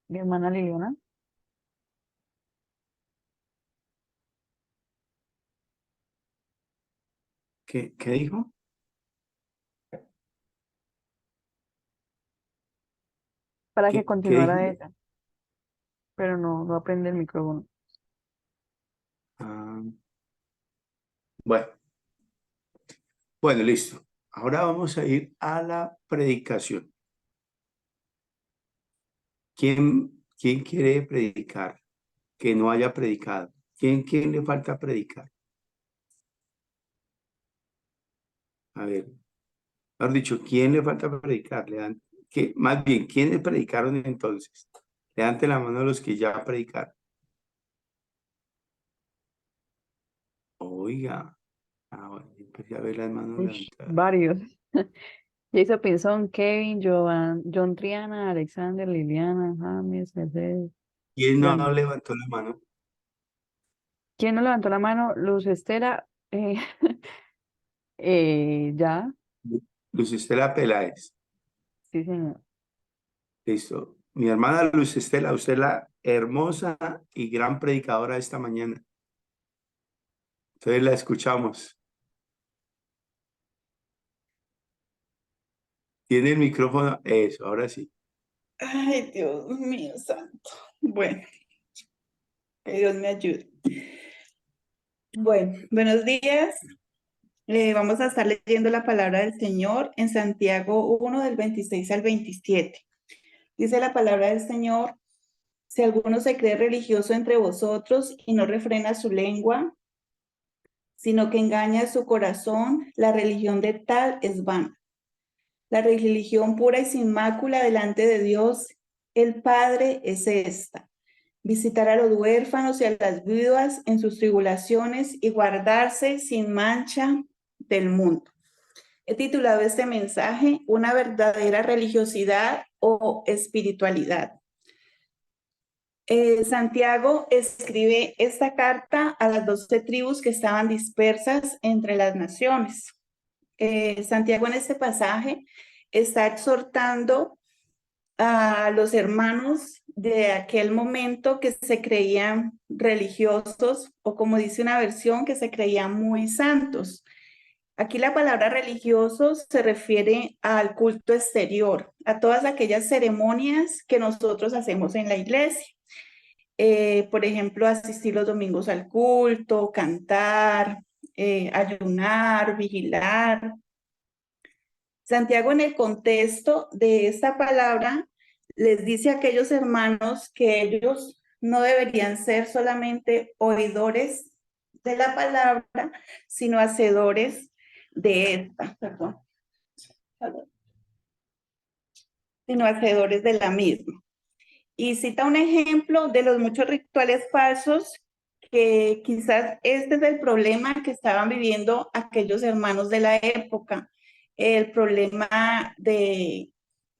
Mi hermana Liliana, ¿Qué dijo? para que ¿Qué dijo? continuara ella, pero no aprende el micrófono. Ah, bueno, bueno, listo. Ahora vamos a ir a la predicación. ¿Quién quiere predicar que no haya predicado? ¿Quién le falta predicar? A ver, mejor dicho, ¿quién le falta predicar? Más bien, ¿quiénes predicaron entonces? Levante la mano los que ya predicaron. Oiga, ahora empecé a ver las manos Ush, levantadas. varios. Jason Pinzón, Kevin, John Triana, Alexander, Liliana, James, Mercedes, ¿Quién no Jan. levantó la mano? ¿Quién no levantó la mano? Luz Estela, ya, Luz Estela Peláez. sí, señor. Listo. Mi hermana Luz Estela, usted es la hermosa y gran predicadora de esta mañana. Entonces la escuchamos. Tiene el micrófono. Eso, ahora sí. Ay, Dios mío, santo. Bueno, que Dios me ayude. Bueno, buenos días. Vamos a estar leyendo la palabra del Señor en Santiago 1 del 26 al 27. Dice la palabra del Señor: si alguno se cree religioso entre vosotros y no refrena su lengua, sino que engaña su corazón, la religión de tal es vana. La religión pura y sin mácula delante de Dios, el Padre, es esta: visitar a los huérfanos y a las viudas en sus tribulaciones y guardarse sin mancha del mundo. He titulado este mensaje Una verdadera religiosidad o espiritualidad. Santiago escribe esta carta a las 12 tribus que estaban dispersas entre las naciones. Santiago en este pasaje está exhortando a los hermanos de aquel momento que se creían religiosos, o como dice una versión, que se creían muy santos. Aquí la palabra religiosos se refiere al culto exterior, a todas aquellas ceremonias que nosotros hacemos en la iglesia. Por ejemplo, asistir los domingos al culto, cantar, ayunar, vigilar. Santiago, en el contexto de esta palabra, les dice a aquellos hermanos que ellos no deberían ser solamente oidores de la palabra, sino hacedores de esta, sino hacedores de la misma. Y cita un ejemplo de los muchos rituales falsos, que quizás este es el problema que estaban viviendo aquellos hermanos de la época, el problema de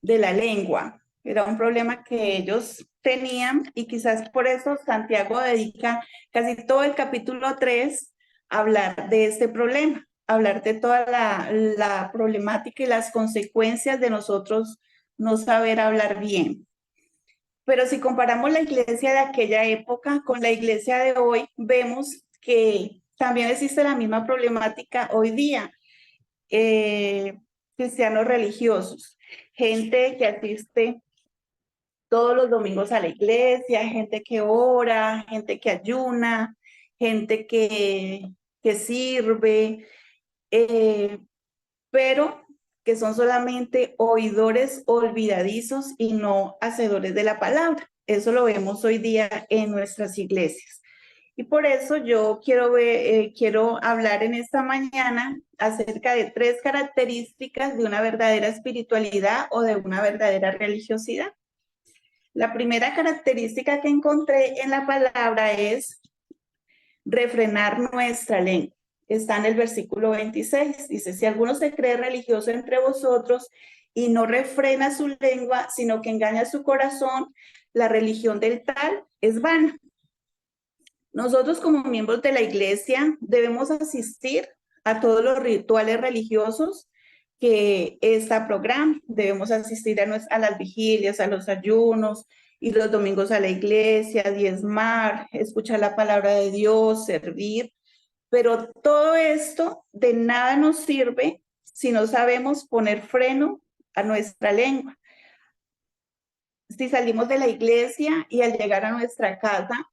la lengua. Era un problema que ellos tenían, y quizás por eso Santiago dedica casi todo el capítulo 3 a hablar de este problema, a hablar de toda la problemática y las consecuencias de nosotros no saber hablar bien. Pero si comparamos la iglesia de aquella época con la iglesia de hoy, vemos que también existe la misma problemática hoy día. Cristianos religiosos, gente que asiste todos los domingos a la iglesia, gente que ora, gente que ayuna, gente que sirve, eh, pero que son solamente oidores olvidadizos y no hacedores de la palabra. Eso lo vemos hoy día en nuestras iglesias. Y por eso yo quiero hablar en esta mañana acerca de 3 características de una verdadera espiritualidad o de una verdadera religiosidad. La primera característica que encontré en la palabra es refrenar nuestra lengua. Está en el versículo 26. Dice: si alguno se cree religioso entre vosotros y no refrena su lengua, sino que engaña su corazón, la religión del tal es vana. Nosotros, como miembros de la iglesia, debemos asistir a todos los rituales religiosos que esta programa. Debemos asistir a las vigilias, a los ayunos ir los domingos a la iglesia, diezmar, escuchar la palabra de Dios, servir, pero todo esto de nada nos sirve si no sabemos poner freno a nuestra lengua. Si salimos de la iglesia y al llegar a nuestra casa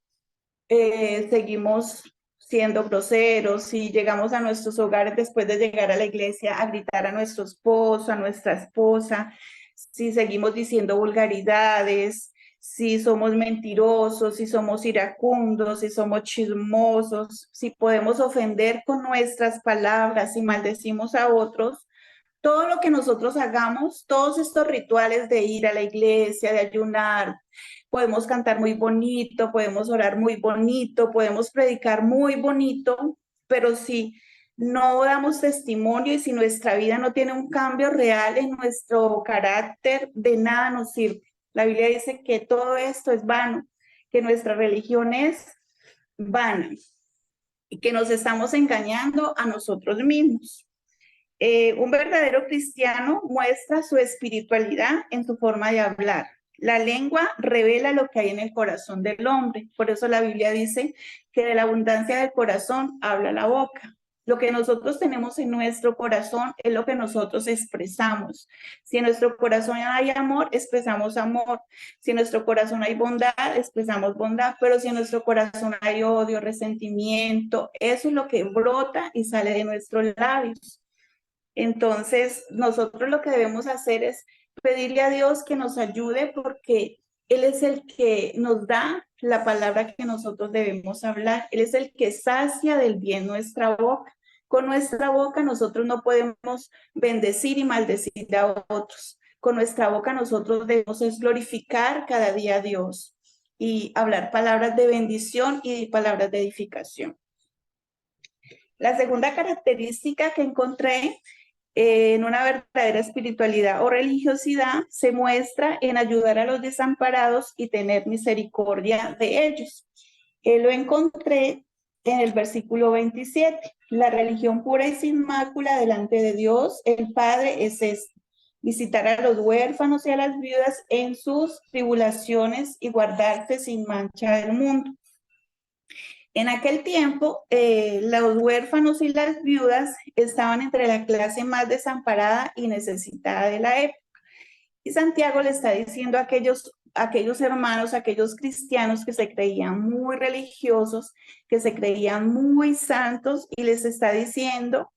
seguimos siendo groseros, si llegamos a nuestros hogares después de llegar a la iglesia a gritar a nuestro esposo, a nuestra esposa, si seguimos diciendo vulgaridades, si somos mentirosos, si somos iracundos, si somos chismosos, si podemos ofender con nuestras palabras, si maldecimos a otros, todo lo que nosotros hagamos, todos estos rituales de ir a la iglesia, de ayunar, podemos cantar muy bonito, podemos orar muy bonito, podemos predicar muy bonito, pero si no damos testimonio y si nuestra vida no tiene un cambio real en nuestro carácter, de nada nos sirve. La Biblia dice que todo esto es vano, que nuestra religión es vana y que nos estamos engañando a nosotros mismos. Un verdadero cristiano muestra su espiritualidad en su forma de hablar. La lengua revela lo que hay en el corazón del hombre. Por eso la Biblia dice que de la abundancia del corazón habla la boca. Lo que nosotros tenemos en nuestro corazón es lo que nosotros expresamos. Si en nuestro corazón hay amor, expresamos amor. Si en nuestro corazón hay bondad, expresamos bondad. Pero si en nuestro corazón hay odio, resentimiento, eso es lo que brota y sale de nuestros labios. Entonces, nosotros lo que debemos hacer es pedirle a Dios que nos ayude porque Él es el que nos da la palabra que nosotros debemos hablar. Él es el que sacia del bien nuestra boca. Con nuestra boca nosotros no podemos bendecir y maldecir a otros. Con nuestra boca nosotros debemos es glorificar cada día a Dios y hablar palabras de bendición y palabras de edificación. La segunda característica que encontré en una verdadera espiritualidad o religiosidad se muestra en ayudar a los desamparados y tener misericordia de ellos. Lo encontré en el versículo 27. La religión pura y sin mácula delante de Dios, el Padre, es esta: visitar a los huérfanos y a las viudas en sus tribulaciones y guardarse sin mancha del mundo. En aquel tiempo, los huérfanos y las viudas estaban entre la clase más desamparada y necesitada de la época. Y Santiago le está diciendo a aquellos hermanos, a aquellos cristianos que se creían muy religiosos, que se creían muy santos, y les está diciendo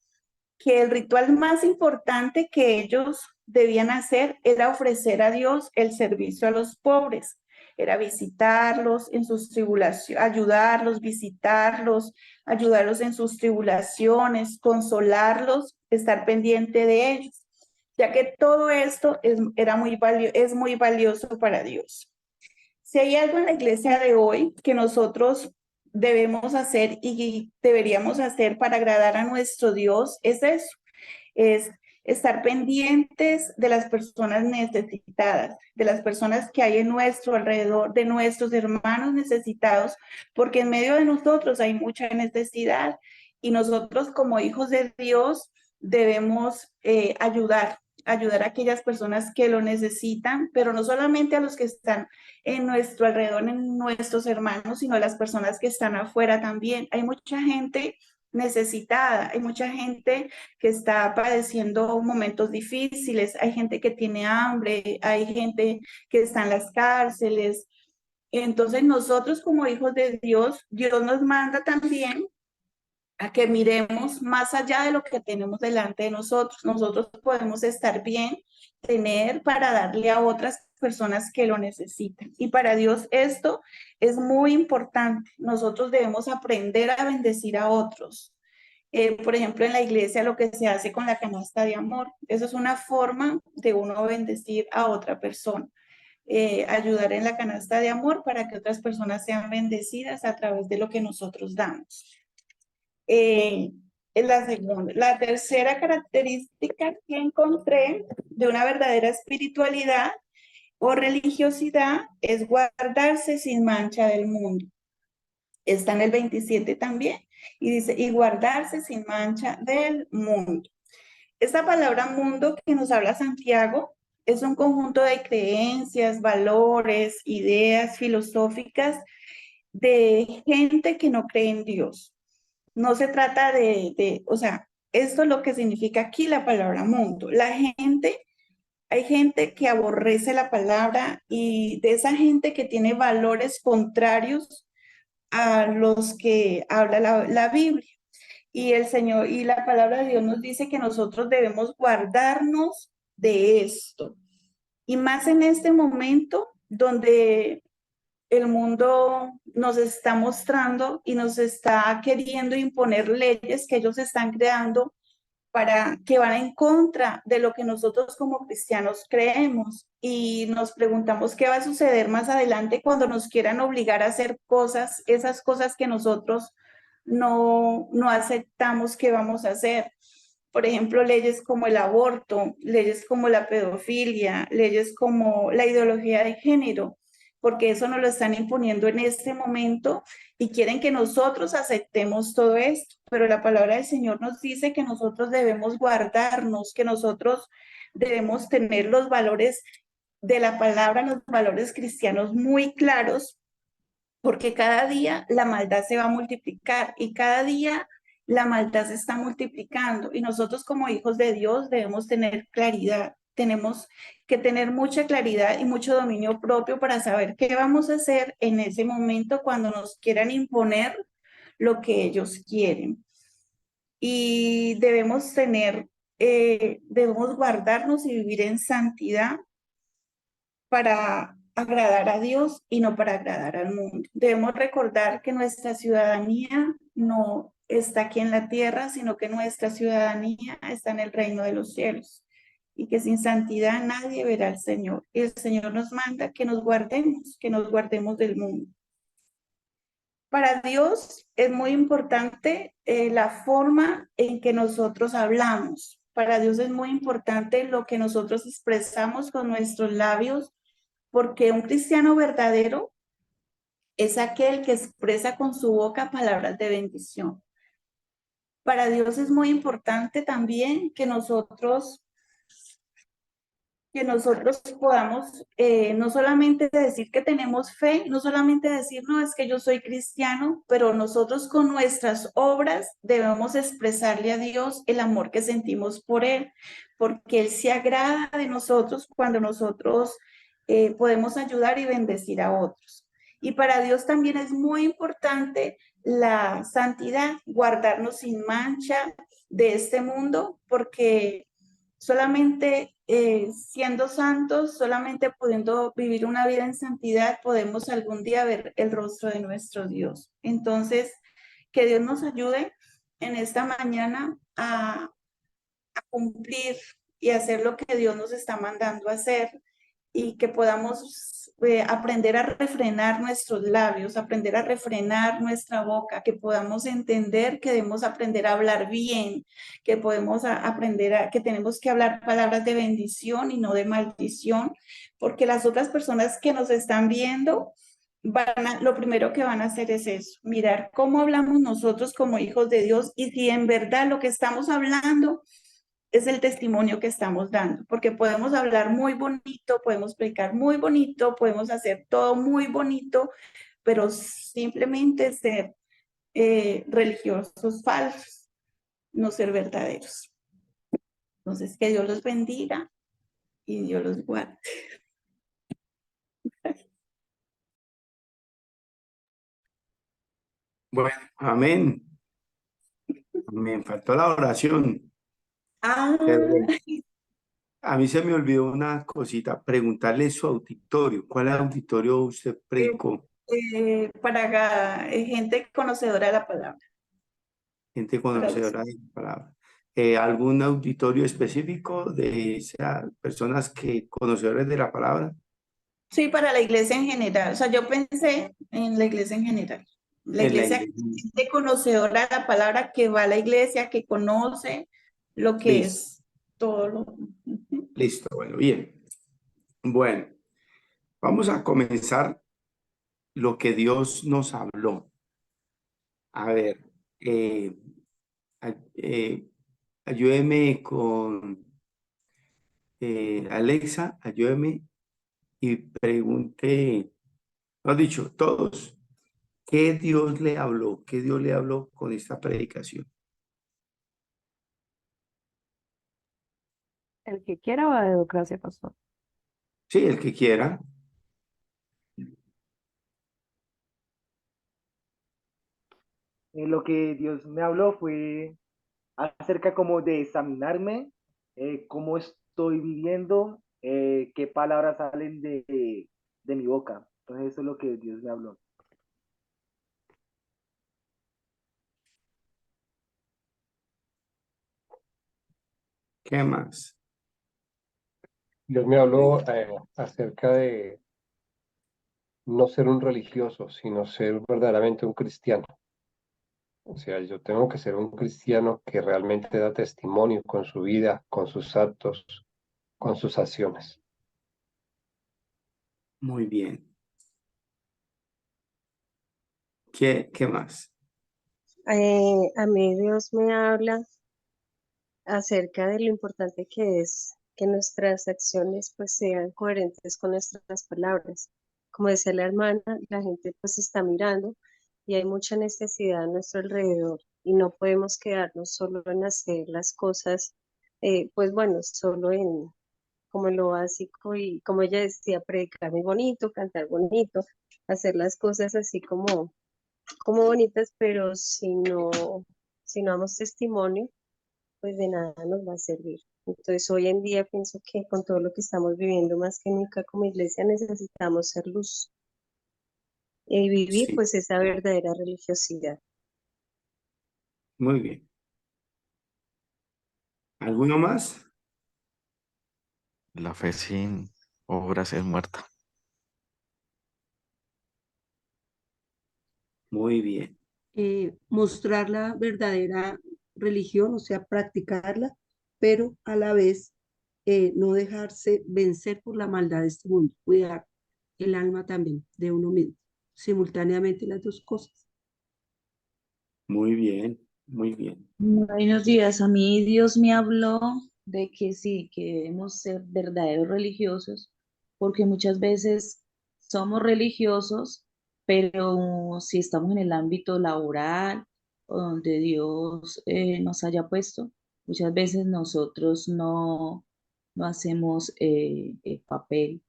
que el ritual más importante que ellos debían hacer era ofrecer a Dios el servicio a los pobres. Era visitarlos en sus tribulaciones, ayudarlos, visitarlos, ayudarlos en sus tribulaciones, consolarlos, estar pendiente de ellos, ya que todo esto es muy valioso para Dios. Si hay algo en la iglesia de hoy que nosotros debemos hacer y deberíamos hacer para agradar a nuestro Dios, es eso, es estar pendientes de las personas necesitadas, de las personas que hay en nuestro alrededor, de nuestros hermanos necesitados, porque en medio de nosotros hay mucha necesidad y nosotros como hijos de Dios debemos ayudar a aquellas personas que lo necesitan, pero no solamente a los que están en nuestro alrededor, en nuestros hermanos, sino a las personas que están afuera también. Hay mucha gente necesitada, hay mucha gente que está padeciendo momentos difíciles, hay gente que tiene hambre, hay gente que está en las cárceles. Entonces nosotros como hijos de Dios, Dios nos manda también a que miremos más allá de lo que tenemos delante de nosotros. Nosotros podemos estar bien, tener para darle a otras personas que lo necesitan. Y para Dios esto es muy importante. Nosotros debemos aprender a bendecir a otros. Por ejemplo, en la iglesia lo que se hace con la canasta de amor, eso es una forma de uno bendecir a otra persona. Ayudar en la canasta de amor para que otras personas sean bendecidas a través de lo que nosotros damos. La tercera característica que encontré de una verdadera espiritualidad o religiosidad es guardarse sin mancha del mundo. Está en el 27 también y dice, y guardarse sin mancha del mundo. Esta palabra mundo que nos habla Santiago es un conjunto de creencias, valores, ideas filosóficas de gente que no cree en Dios. No se trata o sea, esto es lo que significa aquí la palabra mundo. Hay gente que aborrece la palabra y de esa gente que tiene valores contrarios a los que habla la Biblia. Y el Señor y la palabra de Dios nos dice que nosotros debemos guardarnos de esto. Y más en este momento donde el mundo nos está mostrando y nos está queriendo imponer leyes que ellos están creando para que van en contra de lo que nosotros como cristianos creemos y nos preguntamos qué va a suceder más adelante cuando nos quieran obligar a hacer cosas, esas cosas que nosotros no aceptamos que vamos a hacer. Por ejemplo, leyes como el aborto, leyes como la pedofilia, leyes como la ideología de género, porque eso nos lo están imponiendo en este momento y quieren que nosotros aceptemos todo esto. Pero la palabra del Señor nos dice que nosotros debemos guardarnos, que nosotros debemos tener los valores de la palabra, los valores cristianos muy claros, porque cada día la maldad se va a multiplicar y cada día la maldad se está multiplicando y nosotros como hijos de Dios debemos tener claridad, tenemos que tener mucha claridad y mucho dominio propio para saber qué vamos a hacer en ese momento cuando nos quieran imponer lo que ellos quieren. Y debemos guardarnos y vivir en santidad para agradar a Dios y no para agradar al mundo. Debemos recordar que nuestra ciudadanía no está aquí en la tierra, sino que nuestra ciudadanía está en el reino de los cielos y que sin santidad nadie verá al Señor. Y el Señor nos manda que nos guardemos del mundo. Para Dios es muy importante la forma en que nosotros hablamos. Para Dios es muy importante lo que nosotros expresamos con nuestros labios, porque un cristiano verdadero es aquel que expresa con su boca palabras de bendición. Para Dios es muy importante también que nosotros podamos no solamente decir que tenemos fe, no solamente decir, no, es que yo soy cristiano, pero nosotros con nuestras obras debemos expresarle a Dios el amor que sentimos por Él, porque Él se agrada de nosotros cuando nosotros podemos ayudar y bendecir a otros. Y para Dios también es muy importante la santidad, guardarnos sin mancha de este mundo, porque solamente siendo santos, solamente pudiendo vivir una vida en santidad, podemos algún día ver el rostro de nuestro Dios. Entonces, que Dios nos ayude en esta mañana a cumplir y hacer lo que Dios nos está mandando a hacer y que podamos aprender a refrenar nuestros labios, aprender a refrenar nuestra boca, que podamos entender que debemos aprender a hablar bien, que podemos que tenemos que hablar palabras de bendición y no de maldición, porque las otras personas que nos están viendo lo primero que van a hacer es eso, mirar cómo hablamos nosotros como hijos de Dios y si en verdad lo que estamos hablando es el testimonio que estamos dando, porque podemos hablar muy bonito, podemos predicar muy bonito, podemos hacer todo muy bonito, pero simplemente ser religiosos falsos, no ser verdaderos. Entonces, que Dios los bendiga y Dios los guarde. Bueno, amén. Me faltó la oración. Ah, Pero bueno, a mí se me olvidó una cosita, preguntarle su auditorio. ¿Cuál auditorio usted predicó? para gente conocedora de la palabra. Gente Para conocedora de la palabra. ¿Algún auditorio específico de personas que conocedores de la palabra? Sí, para la iglesia en general. O sea, yo pensé en la iglesia en general. La En la iglesia iglesia. de conocedora de la palabra, que va a la iglesia, que conoce lo que Listo, es todo lo. listo, bueno, bien. Bueno, vamos a comenzar lo que Dios nos habló. A ver, a- ayúdeme con Alexa, ayúdeme y pregunte, has dicho, todos, ¿qué Dios le habló? ¿Qué Dios le habló con esta predicación? El que quiera va a democracia, pastor. Sí, el que quiera. Lo que Dios me habló fue acerca como de examinarme, cómo estoy viviendo, qué palabras salen de mi boca. Entonces eso es lo que Dios me habló. ¿Qué más? Dios me habló acerca de no ser un religioso, sino ser verdaderamente un cristiano. O sea, yo tengo que ser un cristiano que realmente da testimonio con su vida, con sus actos, con sus acciones. Muy bien. ¿Qué más? A mí Dios me habla acerca de lo importante que es que nuestras acciones pues sean coherentes con nuestras palabras. Como decía la hermana, la gente pues está mirando y hay mucha necesidad a nuestro alrededor y no podemos quedarnos solo en hacer las cosas, pues bueno, solo en como en lo básico y como ella decía, predicar muy bonito, cantar bonito, hacer las cosas así como bonitas, pero si no damos testimonio, pues de nada nos va a servir. Entonces, hoy en día pienso que con todo lo que estamos viviendo, más que nunca como iglesia necesitamos ser luz y vivir Sí, pues esa verdadera religiosidad. muy bien. ¿Alguno más? La fe sin obras es muerta. Muy bien. Mostrar la verdadera religión, o sea, practicarla, pero a la vez no dejarse vencer por la maldad de este mundo, cuidar el alma también de uno mismo, simultáneamente las dos cosas. Muy bien. Muy bien. Buenos días, a mí Dios me habló de que sí, que debemos ser verdaderos religiosos, porque muchas veces somos religiosos, pero si estamos en el ámbito laboral o donde Dios nos haya puesto, muchas veces nosotros no hacemos el papel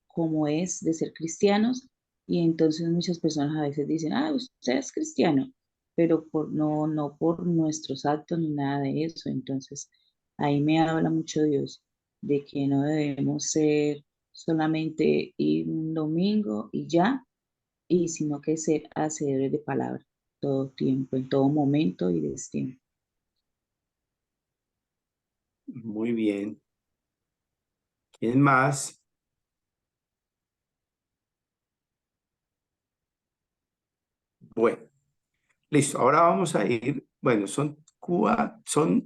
como es de ser cristianos y entonces muchas personas a veces dicen, ah, usted es cristiano, pero no por nuestros actos ni nada de eso. Entonces ahí me habla mucho Dios de que no debemos ser solamente ir un domingo y ya, y sino que ser hacedores de palabra todo tiempo, en todo momento y destino. Muy bien. ¿Quién más? Bueno, listo. Ahora vamos a ir, bueno, son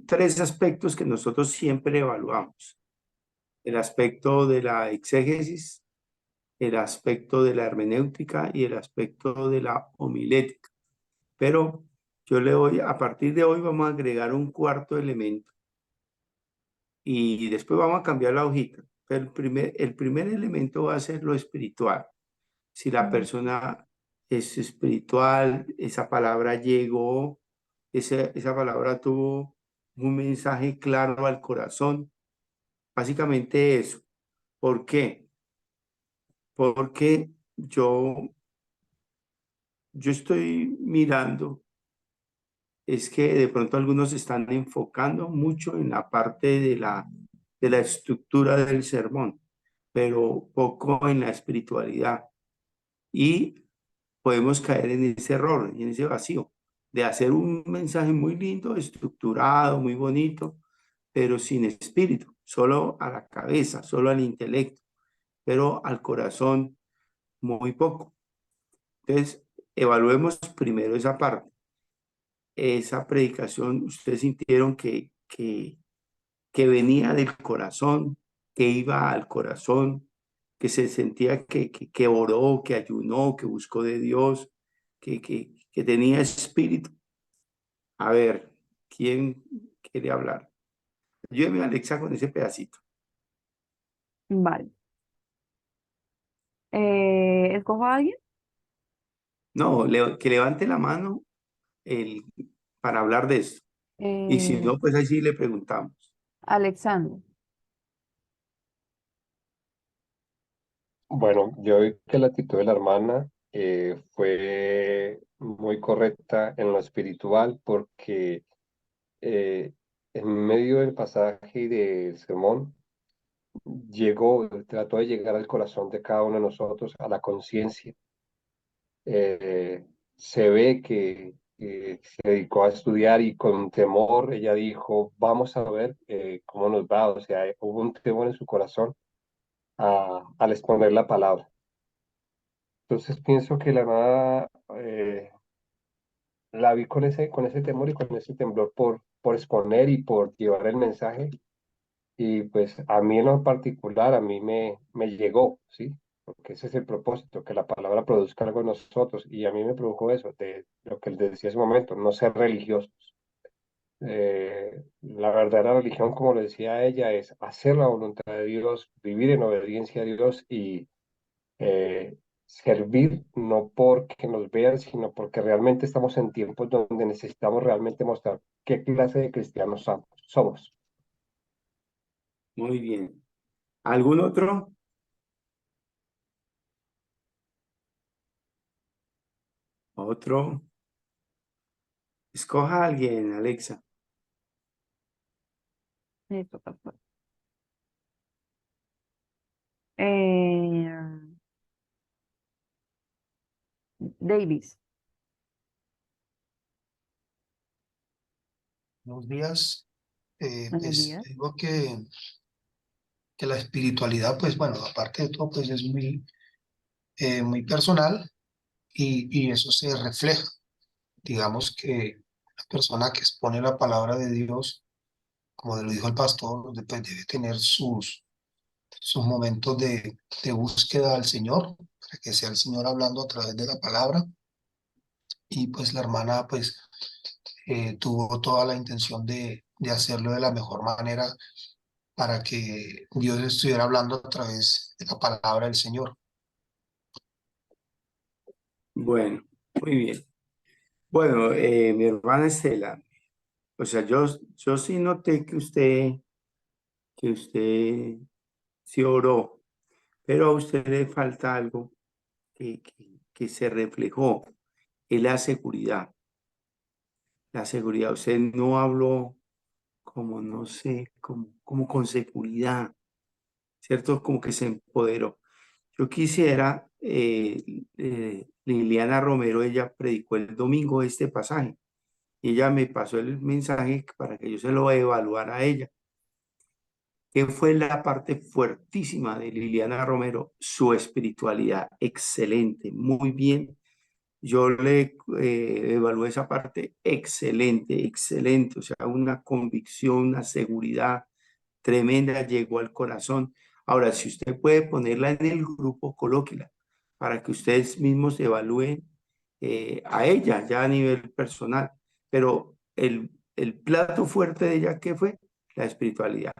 tres aspectos que nosotros siempre evaluamos. El aspecto de la exégesis, el aspecto de la hermenéutica y el aspecto de la homilética. Pero yo le voy, a partir de hoy vamos a agregar un cuarto elemento y después vamos a cambiar la hojita. Pero el primer elemento va a ser lo espiritual. Si la persona es espiritual, esa palabra llegó, esa palabra tuvo un mensaje claro al corazón. Básicamente eso. ¿Por qué? Porque yo estoy mirando, es que de pronto algunos se están enfocando mucho en la parte de la estructura del sermón, pero poco en la espiritualidad. Y podemos caer en ese error, en ese vacío, de hacer un mensaje muy lindo, estructurado, muy bonito, pero sin espíritu, solo a la cabeza, solo al intelecto, pero al corazón muy poco. Entonces, evaluemos primero esa parte. Esa predicación, ustedes sintieron que venía del corazón, que iba al corazón, que se sentía que oró, que ayunó, que buscó de Dios, que tenía espíritu. A ver, ¿quién quiere hablar? Ayúdeme, Alexa, con ese pedacito. Vale. ¿Escojo a alguien? No, que levante la mano el, para hablar de esto. Y si Eh, no, pues ahí sí le preguntamos. Alexander. Bueno, yo vi que la actitud de la hermana fue muy correcta en lo espiritual porque en medio del pasaje y del sermón trató de llegar al corazón de cada uno de nosotros, a la conciencia. Eh, Se ve que se dedicó a estudiar y con temor ella dijo, vamos a ver cómo nos va. O sea, hubo un temor en su corazón al exponer la palabra. Entonces pienso que la hermana la vi con ese temor y con ese temblor por exponer y por llevar el mensaje. Y pues a mí en lo particular, a mí me llegó, ¿sí? Porque ese es el propósito, que la palabra produzca algo en nosotros. Y a mí me produjo eso, de lo que les decía hace un momento, no ser religiosos. La verdadera religión, como le decía ella, es hacer la voluntad de Dios, vivir en obediencia a Dios y servir no porque nos vean, sino porque realmente estamos en tiempos donde necesitamos realmente mostrar qué clase de cristianos somos. Muy bien. ¿Algún otro? Otro. Escoja a alguien, Alexa. Listo, pastor. Eh, Davis. Buenos días. Buenos Pues días. digo que la espiritualidad, pues bueno, aparte de todo, pues es muy personal y eso se refleja. Digamos que la persona que expone la palabra de Dios, como lo dijo el pastor, pues debe tener sus momentos de búsqueda al Señor, para que sea el Señor hablando a través de la palabra. Y pues la hermana, pues tuvo toda la intención de hacerlo de la mejor manera para que Dios estuviera hablando a través de la palabra del Señor. Bueno, muy bien. Bueno, mi hermana Estela, o sea, yo sí noté que usted sí oró, pero a usted le falta algo que se reflejó, es la seguridad. La seguridad, usted no habló como, no sé, como con seguridad, ¿cierto? Como que se empoderó. Yo quisiera, Liliana Romero, ella predicó el domingo este pasaje y ella me pasó el mensaje para que yo se lo evaluara a ella. ¿Qué fue la parte fuertísima de Liliana Romero? Su espiritualidad, excelente, muy bien. Yo le evalué esa parte excelente, excelente, o sea, una convicción, una seguridad tremenda, llegó al corazón. Ahora, si usted puede ponerla en el grupo, colóquela para que ustedes mismos evalúen a ella ya a nivel personal. Pero el plato fuerte de ella, ¿qué fue? La espiritualidad.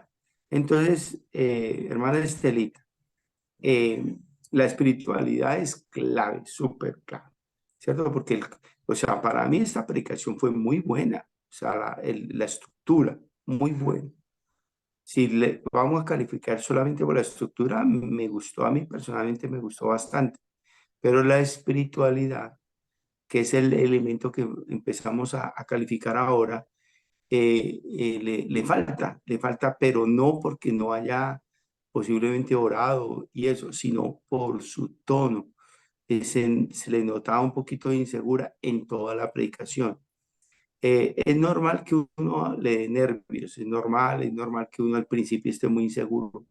Entonces, hermana Estelita, eh, la espiritualidad es clave, súper clave, ¿cierto? Porque, o sea, para mí esta predicación fue muy buena, o sea, la estructura, muy buena. Si le vamos a calificar solamente por la estructura, me gustó, a mí personalmente me gustó bastante, pero la espiritualidad, que es el elemento que empezamos a calificar ahora, le falta, pero no porque no haya posiblemente orado y eso, sino por su tono. Se le notaba un poquito de insegura en toda la predicación. Es normal que uno le dé nervios, es normal que uno al principio esté muy inseguro,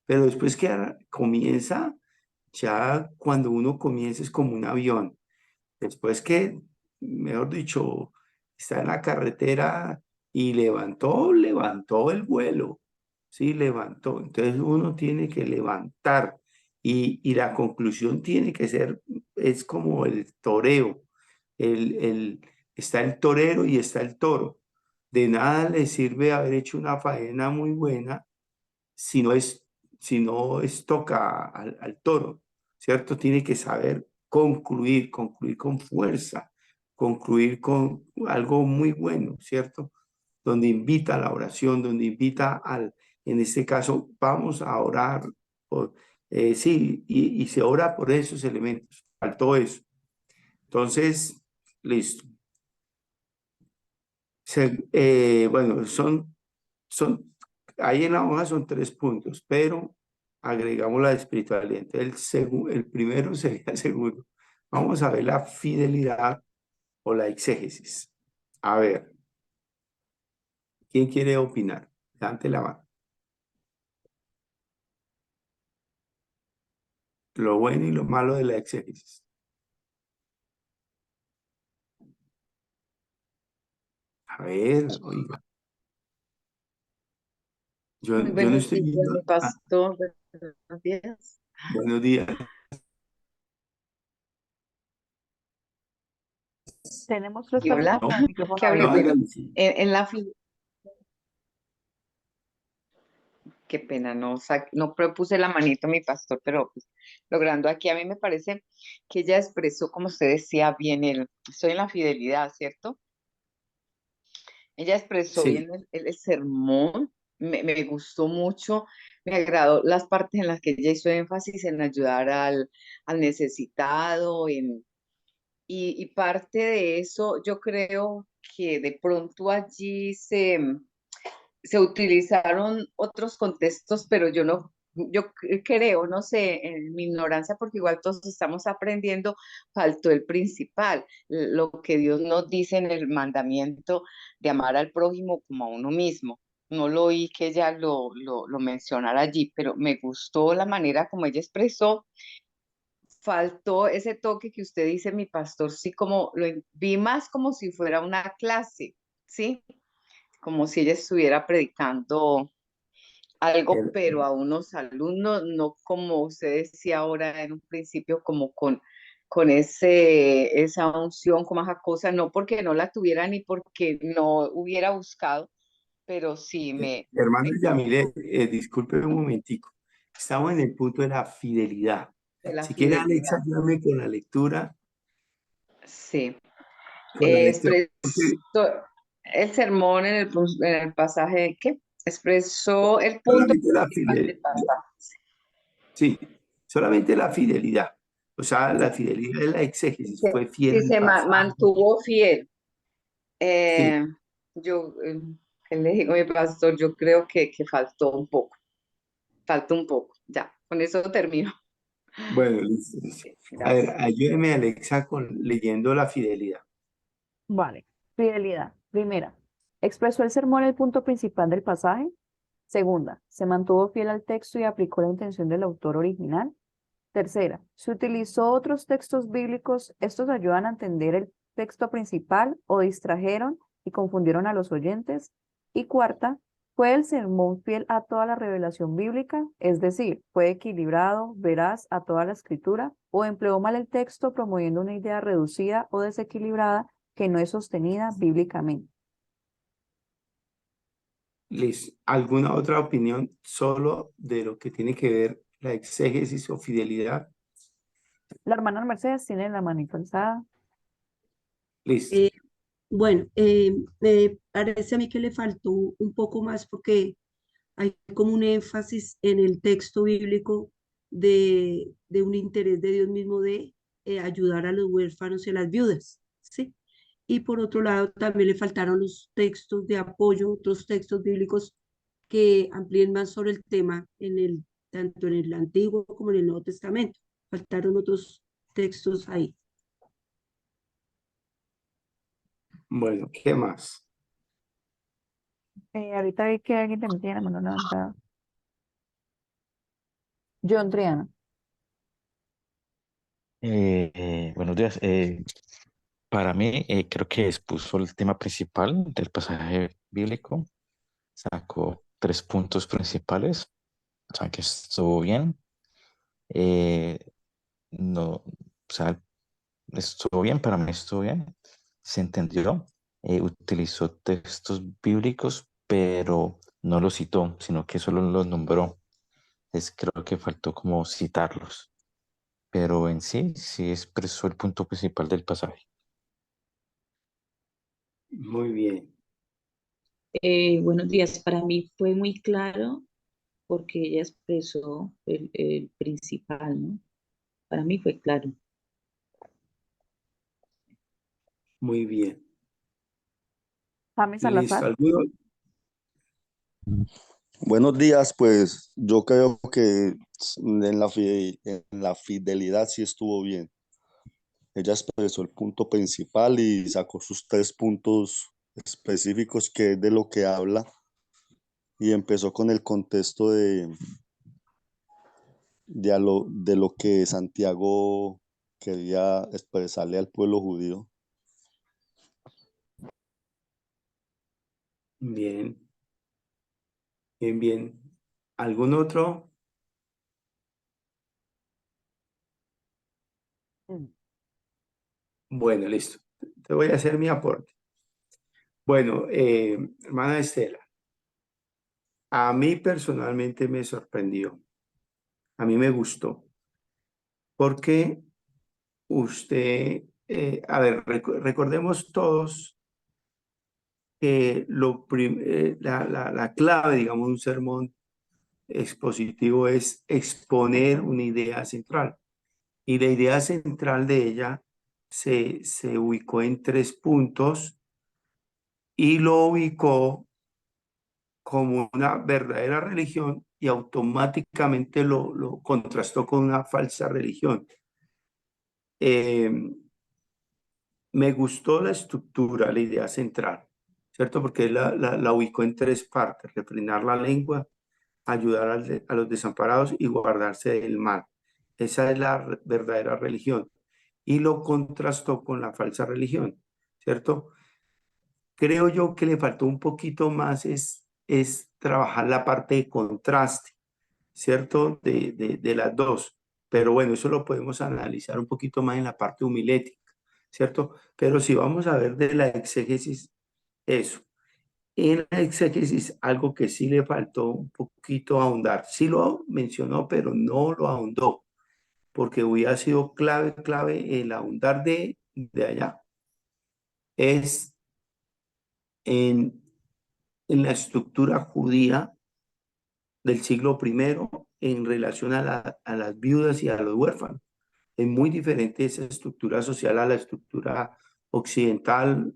pero después que comienza, ya cuando uno comienza es como un avión. Después que, mejor dicho, está en la carretera y levantó el vuelo, sí, levantó. Entonces uno tiene que levantar y la conclusión tiene que ser, es como el toreo, está el torero y está el toro. De nada le sirve haber hecho una faena muy buena si no es, si no estoca al toro, ¿cierto? Tiene que saber concluir con fuerza, concluir con algo muy bueno, ¿cierto? Donde invita a la oración, donde invita en este caso, vamos a orar, sí, y se ora por esos elementos, faltó eso. Entonces, listo. Bueno, ahí en la hoja son 3 puntos, pero agregamos la espiritualidad. Entonces, el primero sería el segundo. Vamos a ver la fidelidad o la exégesis. A ver, ¿quién quiere opinar? Levante la mano. Lo bueno y lo malo de la exégesis. A ver, oiga. Yo no Buenos estoy días, viendo. mi pastor. Buenos días. Buenos días. Tenemos 3 Y hola, personas con el micrófono que hable. No, abierto. Bueno, hágale, sí. en la qué pena, no propuse la manito, mi pastor, pero pues, logrando aquí, a mí me parece que ella expresó, como usted decía, bien, estoy en la fidelidad, ¿cierto? Ella expresó Sí, bien el sermón, me gustó mucho, me agradó las partes en las que ella hizo énfasis en ayudar al necesitado, y parte de eso, yo creo que de pronto allí se utilizaron otros contextos, pero yo creo, no sé, en mi ignorancia, porque igual todos estamos aprendiendo, faltó el principal, lo que Dios nos dice en el mandamiento de amar al prójimo como a uno mismo. No lo oí que ella lo mencionara allí, pero me gustó la manera como ella expresó. Faltó ese toque que usted dice, mi pastor, sí, como vi más como si fuera una clase, ¿sí? Como si ella estuviera predicando algo, el- pero a unos alumnos, no como usted decía ahora en un principio, como con esa unción, como esa cosa, no porque no la tuviera ni porque no hubiera buscado, pero sí hermano me Yamile, gustó disculpe un momentico. Estamos en el punto de la fidelidad. de la Si quiere, Alexa, fidelidad. ayúdame con la lectura. Sí. Con la lectura. Expresó el sermón en el pasaje, ¿qué? Expresó el punto Solamente la principal fidelidad. del pasaje. Sí, solamente la fidelidad. O sea, la fidelidad de la exégesis. Fue fiel Si al se pasado. mantuvo fiel. Sí, Eh, yo, ¿qué le digo, mi pastor? Yo creo que faltó un poco. Ya, con eso termino. bueno, listo, listo. Sí, A ver, gracias. ayúdeme, Alexa, leyendo la fidelidad. Vale. Fidelidad. Primera, expresó el sermón el punto principal del pasaje. Segunda, se mantuvo fiel al texto y aplicó la intención del autor original. Tercera, se utilizó otros textos bíblicos. Estos ayudan a entender el texto principal o distrajeron y confundieron a los oyentes. Y cuarta, fue el sermón fiel a toda la revelación bíblica, es decir, fue equilibrado, veraz a toda la escritura, o empleó mal el texto promoviendo una idea reducida o desequilibrada que no es sostenida bíblicamente. Listo. ¿Alguna otra opinión solo de lo que tiene que ver la exégesis o fidelidad? La hermana Mercedes tiene la manito alzada. Listo. Eh, bueno, me parece a mí que le faltó un poco más porque hay como un énfasis en el texto bíblico de un interés de Dios mismo de ayudar a los huérfanos y a las viudas, ¿sí? Y por otro lado, también le faltaron los textos de apoyo, otros textos bíblicos que amplíen más sobre el tema tanto en el Antiguo como en el Nuevo Testamento. Faltaron otros textos ahí. Bueno, ¿qué más? Ahorita vi que alguien también tiene la mano levantada. John Triana. Buenos días. Para mí, creo que expuso el tema principal del pasaje bíblico. Sacó 3 puntos principales. O sea, que estuvo bien. Eh, no, o sea, estuvo bien, para mí estuvo bien. Se entendió. Utilizó textos bíblicos, pero no los citó, sino que solo los nombró. creo que faltó como citarlos, pero en sí, sí expresó el punto principal del pasaje. Muy bien. Buenos días, para mí fue muy claro porque ella expresó el principal, ¿no? Para mí fue claro. Muy bien. James Listo. Salazar. ¿Alguno? Buenos días, pues yo creo que en la fidelidad sí estuvo bien. Ella expresó el punto principal y sacó sus 3 puntos específicos que es de lo que habla y empezó con el contexto de lo que Santiago quería expresarle al pueblo judío. Bien. Bien, bien. ¿Algún otro? Bueno, listo. Te voy a hacer mi aporte. Bueno, hermana Estela, a mí personalmente me sorprendió. A mí me gustó. Porque usted, a ver, recordemos todos que la clave, digamos, de un sermón expositivo es exponer una idea central. Y la idea central de ella se ubicó en 3 puntos y lo ubicó como una verdadera religión y automáticamente lo contrastó con una falsa religión. Me gustó la estructura, la idea central, ¿cierto? Porque la ubicó en 3 partes: refrenar la lengua, ayudar a los desamparados y guardarse del mal. Esa es la verdadera religión. Y lo contrastó con la falsa religión, ¿cierto? Creo yo que le faltó un poquito más es trabajar la parte de contraste, ¿cierto? De las dos. Pero bueno, eso lo podemos analizar un poquito más en la parte homilética, ¿cierto? Pero si vamos a ver de la exégesis, eso. En la exégesis, algo que sí le faltó un poquito ahondar. Sí lo mencionó, pero no lo ahondó, porque hubiera sido clave el ahondar de allá. Es en la estructura judía del siglo I en relación a las viudas y a los huérfanos. Es muy diferente esa estructura social a la estructura occidental,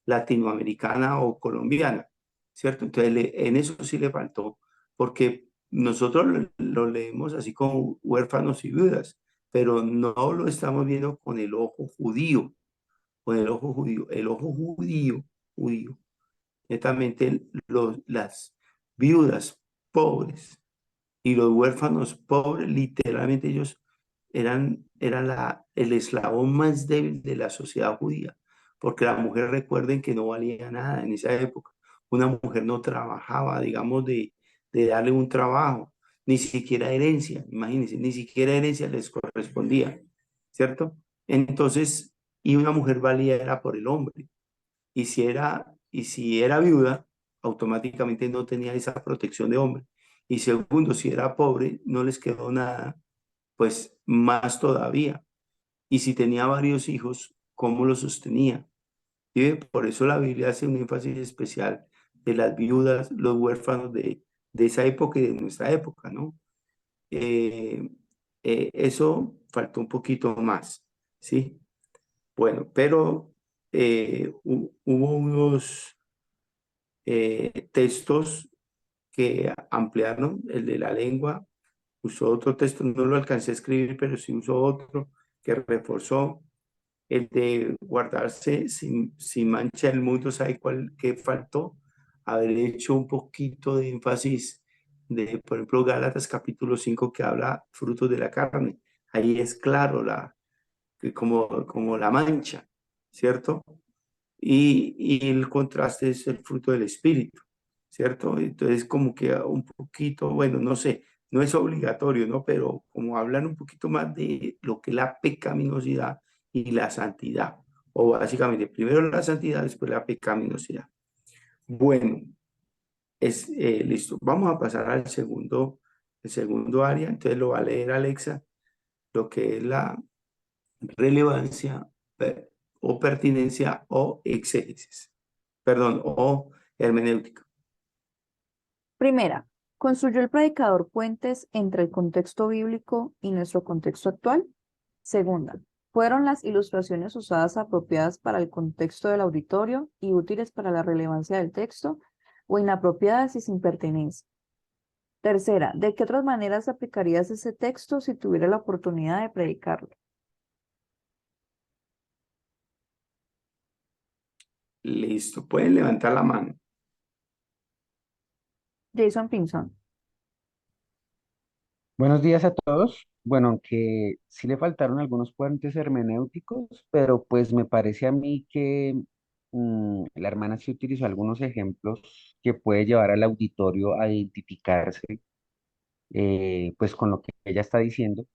latinoamericana o colombiana, ¿cierto? Entonces, en eso sí le faltó, porque nosotros lo leemos así como huérfanos y viudas, pero no lo estamos viendo con el ojo judío, con el ojo judío. El ojo judío, netamente las viudas pobres y los huérfanos pobres, literalmente ellos eran el eslabón más débil de la sociedad judía, porque la mujer, recuerden que no valía nada en esa época. Una mujer no trabajaba, digamos, de darle un trabajo, ni siquiera herencia, imagínense, ni siquiera herencia les correspondía, ¿cierto? Entonces, y una mujer valía era por el hombre. Y si era viuda, automáticamente no tenía esa protección de hombre. Y segundo, si era pobre, no les quedó nada, pues más todavía. Y si tenía varios hijos, ¿cómo los sostenía? ¿Sí? Por eso la Biblia hace un énfasis especial de las viudas, los huérfanos de esa época y de nuestra época, ¿no? Eso faltó un poquito más, ¿sí? Bueno, pero hubo unos textos que ampliaron. El de la lengua, usó otro texto, no lo alcancé a escribir, pero sí usó otro que reforzó. El de guardarse sin mancha el mundo, ¿sabe qué faltó? Haber hecho un poquito de énfasis por ejemplo, Gálatas capítulo 5 que habla frutos de la carne. Ahí es claro como la mancha, ¿cierto? Y el contraste es el fruto del espíritu, ¿cierto? Entonces como que un poquito, bueno, no sé, no es obligatorio, ¿no? Pero como hablan un poquito más de lo que es la pecaminosidad y la santidad, o básicamente primero la santidad, después la pecaminosidad. Bueno, listo. Vamos a pasar al segundo el segundo área, entonces lo va a leer Alexa, lo que es la relevancia o pertinencia o exégesis, perdón, o hermenéutica. Primera, ¿construyó el predicador puentes entre el contexto bíblico y nuestro contexto actual? Segunda, ¿fueron las ilustraciones usadas apropiadas para el contexto del auditorio y útiles para la relevancia del texto o inapropiadas y sin pertenencia? Tercera, ¿de qué otras maneras aplicarías ese texto si tuviera la oportunidad de predicarlo? Listo, pueden levantar la mano. Jason Pinson. Buenos días a todos. Bueno, aunque sí le faltaron algunos puentes hermenéuticos, pero pues me parece a mí que la hermana sí utilizó algunos ejemplos que puede llevar al auditorio a identificarse pues con lo que ella está diciendo,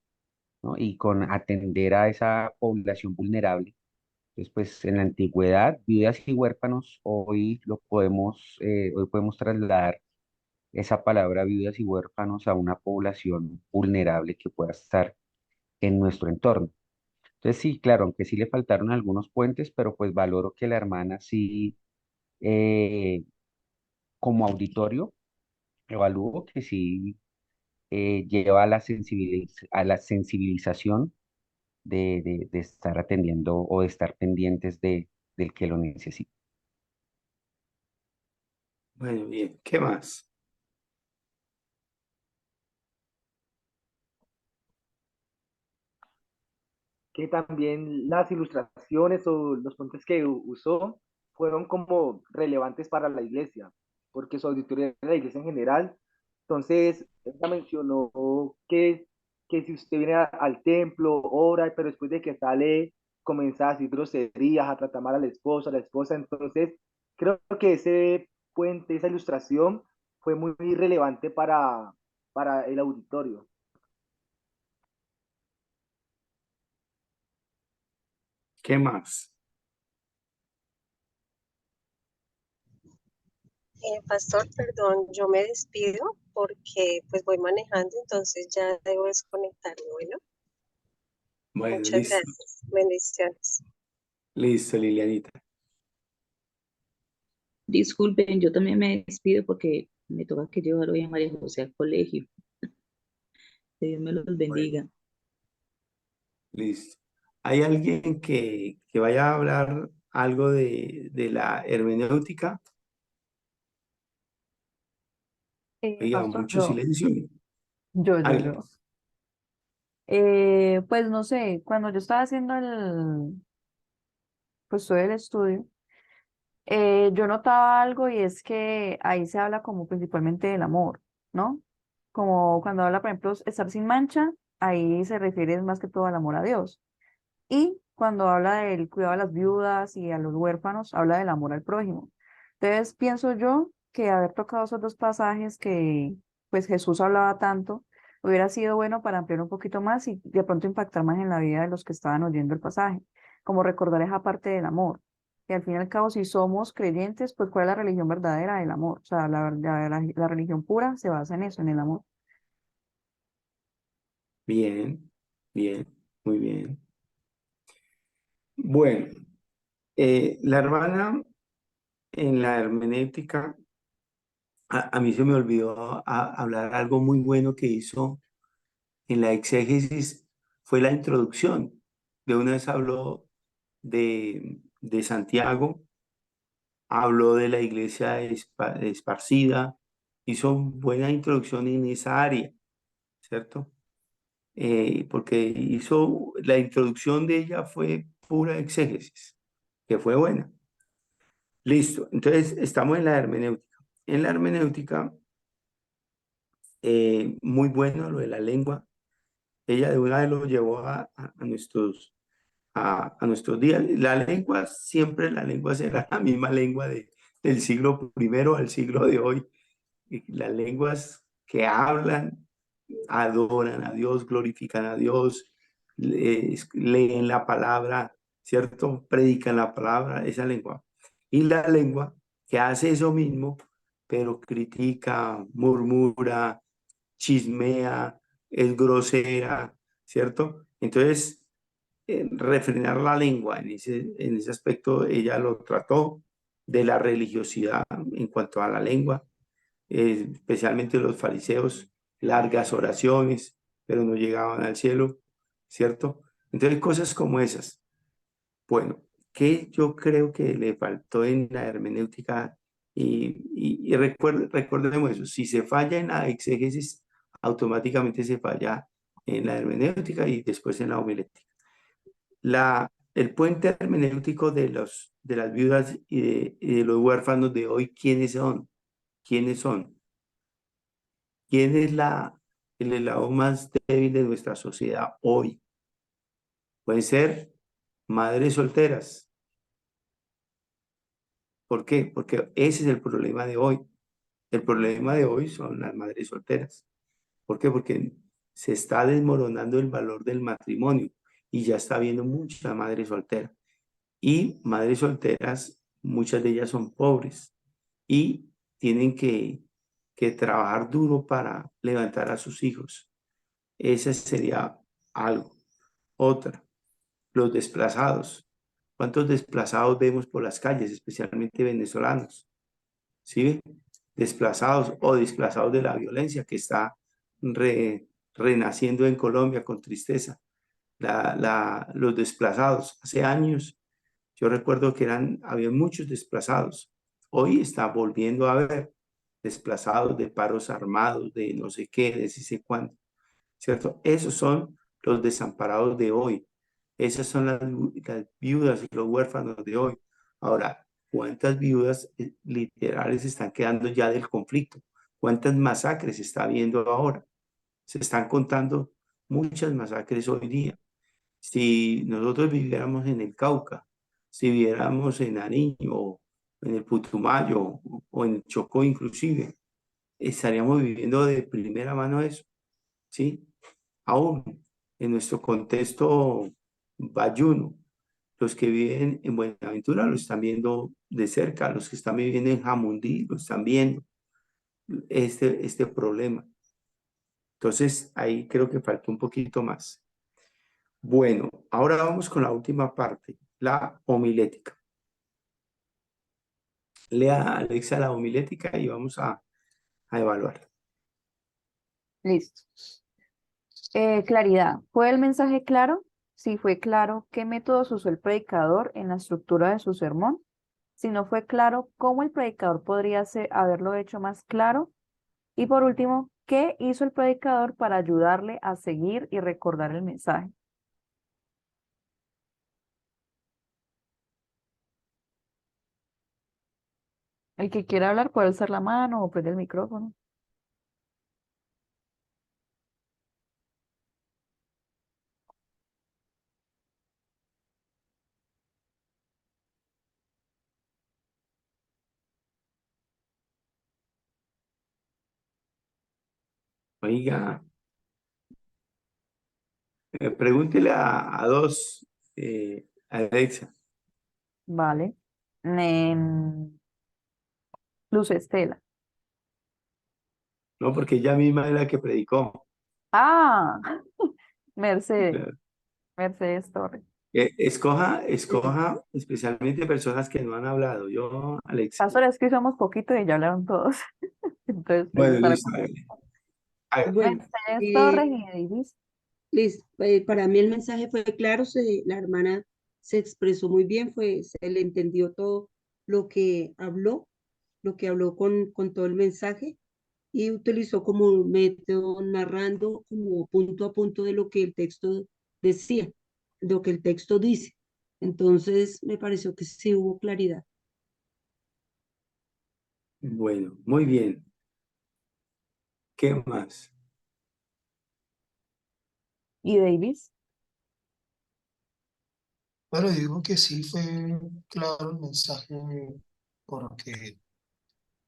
¿no? Y con atender a esa población vulnerable. Entonces, pues en la antigüedad, viudas y huérfanos, hoy podemos trasladar esa palabra viudas y huérfanos a una población vulnerable que pueda estar en nuestro entorno. Entonces, sí, claro, aunque sí le faltaron algunos puentes, pero pues valoro que la hermana sí, eh, como auditorio, evalúo que sí lleva a a la sensibilización de estar atendiendo o de estar pendientes del que lo necesita. Bueno, bien, ¿qué más? Que también las ilustraciones o los puentes que usó fueron como relevantes para la iglesia, porque su auditoría de la iglesia en general. Entonces, ella mencionó que si usted viene al templo, ora, pero después de que sale, comienza a decir groserías, a tratar mal al esposo, a la esposa. Entonces, creo que ese puente, esa ilustración fue muy relevante para el auditorio. ¿Qué más? Pastor, perdón, yo me despido porque pues voy manejando, entonces ya debo desconectarme. Bueno, Bueno, muchas listo, gracias. Bendiciones. listo, Lilianita. Disculpen, yo también me despido porque me toca que llevar hoy a María José al colegio. Que Dios me los Bueno, bendiga. listo. ¿Hay alguien que vaya a hablar algo de la hermenéutica? Oiga, Pastor, mucho silencio. yo. Hágale. Pues no sé, cuando yo estaba haciendo pues todo el estudio, yo notaba algo y es que ahí se habla como principalmente del amor, ¿no? Como cuando habla, por ejemplo, estar sin mancha, ahí se refiere más que todo al amor a Dios. Y cuando habla del cuidado a las viudas y a los huérfanos, habla del amor al prójimo. Entonces, pienso yo que haber tocado esos dos pasajes que pues Jesús hablaba tanto, hubiera sido bueno para ampliar un poquito más y de pronto impactar más en la vida de los que estaban oyendo el pasaje, como recordar esa parte del amor. Y al fin y al cabo, si somos creyentes, pues ¿cuál es la religión verdadera? El amor. O sea, la religión pura se basa en eso, en el amor. Bien, bien, muy bien. Bueno, la hermana en la hermenéutica, a mí se me olvidó hablar algo muy bueno que hizo en la exégesis, fue la introducción. De una vez habló de Santiago, habló de la iglesia esparcida, hizo buena introducción en esa área, ¿cierto? Porque hizo, la introducción de ella fue pura exégesis, que fue buena. Listo, entonces estamos en la hermenéutica. En la hermenéutica, muy bueno lo de la lengua. Ella de una vez lo llevó a nuestros días. La lengua será la misma lengua del siglo primero al siglo de hoy. Y las lenguas que hablan, adoran a Dios, glorifican a Dios, leen la palabra, ¿cierto? Predican la palabra, esa lengua. Y la lengua que hace eso mismo, pero critica, murmura, chismea, es grosera, ¿cierto? Entonces, refrenar la lengua en ese aspecto, ella lo trató de la religiosidad en cuanto a la lengua, especialmente los fariseos, largas oraciones, pero no llegaban al cielo, ¿cierto? Entonces, cosas como esas. Bueno, ¿qué yo creo que le faltó en la hermenéutica? Y recordemos eso, si se falla en la exégesis, automáticamente se falla en la hermenéutica y después en la homilética. El puente hermenéutico de las viudas y de los huérfanos de hoy, ¿quiénes son? ¿Quiénes son? ¿Quién es el eslabón más débil de nuestra sociedad hoy? Pueden ser madres solteras. ¿Por qué? Porque ese es el problema de hoy. El problema de hoy son las madres solteras. ¿Por qué? Porque se está desmoronando el valor del matrimonio y ya está habiendo mucha madre soltera. Y madres solteras, muchas de ellas son pobres y tienen que trabajar duro para levantar a sus hijos. Ese sería algo. Otra, los desplazados. ¿Cuántos desplazados vemos por las calles, especialmente venezolanos? ¿Sí? Desplazados o desplazados de la violencia que está renaciendo en Colombia con tristeza. Los desplazados. Hace años yo recuerdo que había muchos desplazados. Hoy está volviendo a haber desplazados de paros armados, de no sé qué, de sí sé cuánto, ¿cierto? Esos son los desamparados de hoy. Esas son las viudas y los huérfanos de hoy. Ahora, ¿cuántas viudas literales están quedando ya del conflicto? ¿Cuántas masacres se está viendo ahora? Se están contando muchas masacres hoy día. Si nosotros viviéramos en el Cauca, si viviéramos en Nariño, o en el Putumayo, o en el Chocó inclusive, estaríamos viviendo de primera mano eso, ¿sí? Aún en nuestro contexto bayuno, los que viven en Buenaventura lo están viendo de cerca, los que están viviendo en Jamundí lo están viendo, este problema. Entonces, ahí creo que falta un poquito más. Bueno, ahora vamos con la última parte, la homilética. Lea, Alexa, la homilética y vamos a evaluarla. Listo. Claridad. ¿Fue el mensaje claro? Si fue claro, ¿qué métodos usó el predicador en la estructura de su sermón? Si no fue claro, ¿cómo el predicador podría haberlo hecho más claro? Y por último, ¿qué hizo el predicador para ayudarle a seguir y recordar el mensaje? El que quiera hablar puede alzar la mano o prender el micrófono. Oiga, pregúntele a dos, Alexa, Vale. Luz Estela. ¿no? Porque ella misma es la que predicó. Ah, Mercedes Torres. Escoja especialmente personas que no han hablado. Yo, Alexa. Pastor, es que somos poquito y ya hablaron todos. Entonces, Bueno, para listo. A ver. Bueno, Mercedes Torres y Davis. listo. Para mí el mensaje fue claro, la hermana se expresó muy bien, se le entendió todo lo que habló, con todo el mensaje y utilizó como un método narrando como punto a punto de lo que el texto decía, lo que el texto dice. Entonces me pareció que sí hubo claridad. Bueno, muy bien. ¿Qué más? ¿Y Davis? Bueno, digo que sí fue claro el mensaje porque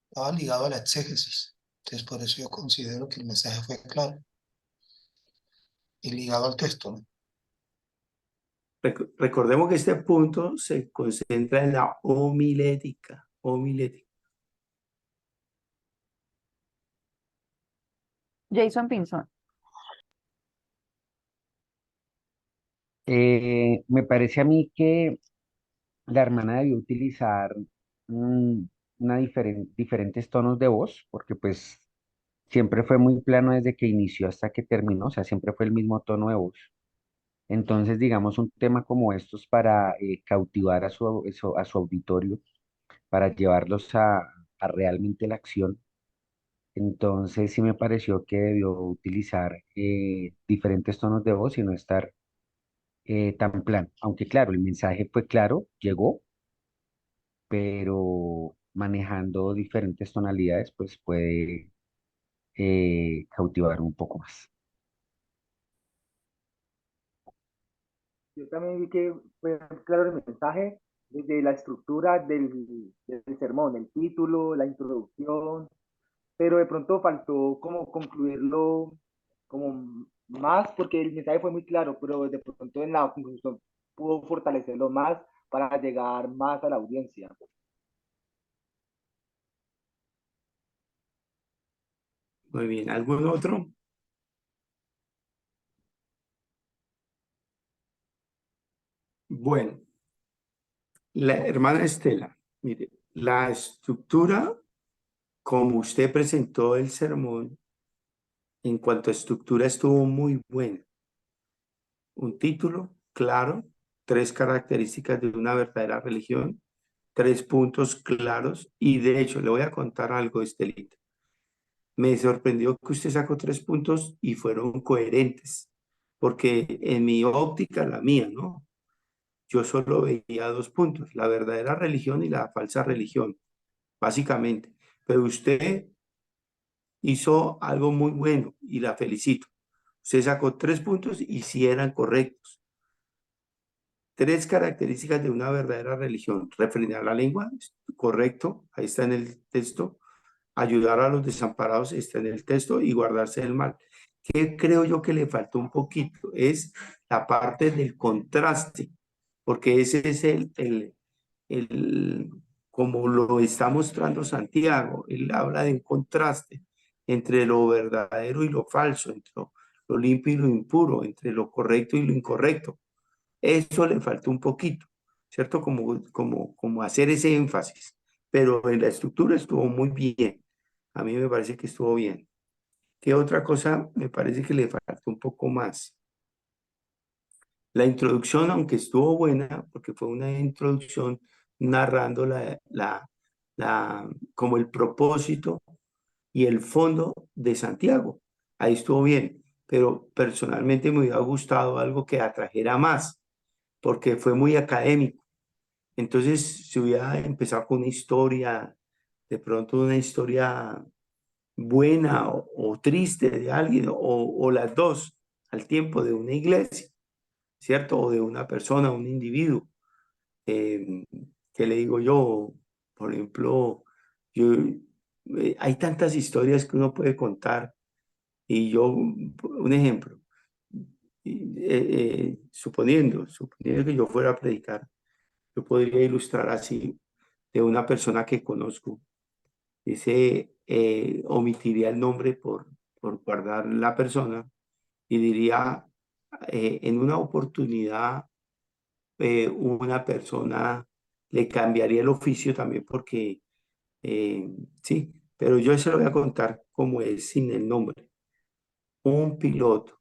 estaba ligado a la exégesis. Entonces, por eso yo considero que el mensaje fue claro y ligado al texto, ¿no? Recordemos que este punto se concentra en la homilética. Homilética. Jason Pinzón. Me parece a mí que la hermana debió utilizar mm, diferentes tonos de voz, porque pues siempre fue muy plano desde que inició hasta que terminó, o sea, siempre fue el mismo tono de voz. Entonces, digamos, un tema como estos para cautivar a su auditorio, para llevarlos a realmente la acción. Entonces, sí me pareció que debió utilizar diferentes tonos de voz y no estar tan plano. Aunque claro, el mensaje fue claro, llegó, pero manejando diferentes tonalidades, pues puede cautivar un poco más. Yo también vi que fue claro el mensaje desde la estructura del sermón, el título, la introducción, pero de pronto faltó como concluirlo como más, porque el mensaje fue muy claro, pero de pronto en la conclusión pudo fortalecerlo más para llegar más a la audiencia. Muy bien, ¿algún otro? Bueno, la hermana Estela, mire, la estructura, como usted presentó el sermón, en cuanto a estructura estuvo muy buena. Un título claro, 3 características de una verdadera religión, 3 puntos claros, y de hecho le voy a contar algo, Estelita. Me sorprendió que usted sacó 3 puntos y fueron coherentes, porque en mi óptica, la mía, ¿no? Yo solo veía 2 puntos, la verdadera religión y la falsa religión, básicamente. Pero usted hizo algo muy bueno y la felicito. Usted sacó 3 puntos y sí eran correctos. 3 características de una verdadera religión: refrenar la lengua, correcto, ahí está en el texto. Ayudar a los desamparados, está en el texto, y guardarse del mal. ¿Qué creo yo que le faltó un poquito? Es la parte del contraste, porque ese es el, como lo está mostrando Santiago, él habla de un contraste entre lo verdadero y lo falso, entre lo limpio y lo impuro, entre lo correcto y lo incorrecto. Eso le faltó un poquito, ¿cierto? Como hacer ese énfasis, pero en la estructura estuvo muy bien. A mí me parece que estuvo bien. ¿Qué otra cosa me parece que le faltó un poco más? La introducción, aunque estuvo buena, porque fue una introducción narrando como el propósito y el fondo de Santiago. Ahí estuvo bien, pero personalmente me hubiera gustado algo que atrajera más, porque fue muy académico. Entonces, si hubiera empezado con una historia, de pronto una historia buena o triste de alguien, o las dos al tiempo, de una iglesia, ¿cierto? O de una persona, un individuo. Eh, ¿Qué le digo yo? Por ejemplo, yo, hay tantas historias que uno puede contar, y yo, un ejemplo, suponiendo que yo fuera a predicar, yo podría ilustrar así de una persona que conozco. Dice, omitiría el nombre por guardar la persona, y diría, en una oportunidad, una persona le cambiaría el oficio también porque, sí, pero yo se lo voy a contar como es, sin el nombre. Un piloto,